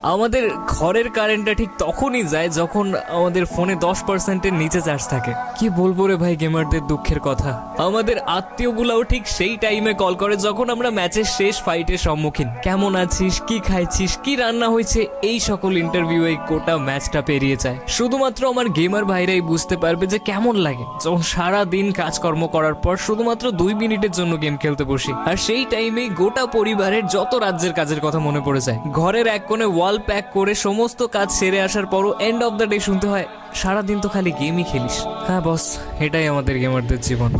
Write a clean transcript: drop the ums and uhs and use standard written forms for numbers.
আমাদের ঘরের কারেন্টটা ঠিক তখনই যায় যখন আমাদের ফোনে 10%-এর নিচে চার্জ থাকে। কি বলবো রে ভাই গেমারদের দুঃখের কথা। আমাদের আত্মীয়গুলাও ঠিক সেই টাইমে কল করে যখন আমরা ম্যাচের শেষ ফাইটের সম্মুখীন। কেমন আছিস, কি খাইছিস, কি রান্না হয়েছে, এই সকল ইন্টারভিউ এই গোটা ম্যাচটা পেরিয়ে যায়। শুধুমাত্র আমার গেমার ভাইরাই বুঝতে পারবে যে কেমন লাগে যখন সারা দিন কাজকর্ম করার পর শুধুমাত্র 2 মিনিটের জন্য গেম খেলতে বসি। আর সেই টাইমে গোটা পরিবারের যত রাজ্যের কাজের কথা মনে পড়ে যায়। ঘরের এক কোণে প্যাক করে সমস্ত কাজ সেরে আসার পরও এন্ড অফ দ্য ডে শুনতে হয় সারাদিন তো খালি গেমই খেলিস। হ্যাঁ বস, এটাই আমাদের গেমারদের জীবন।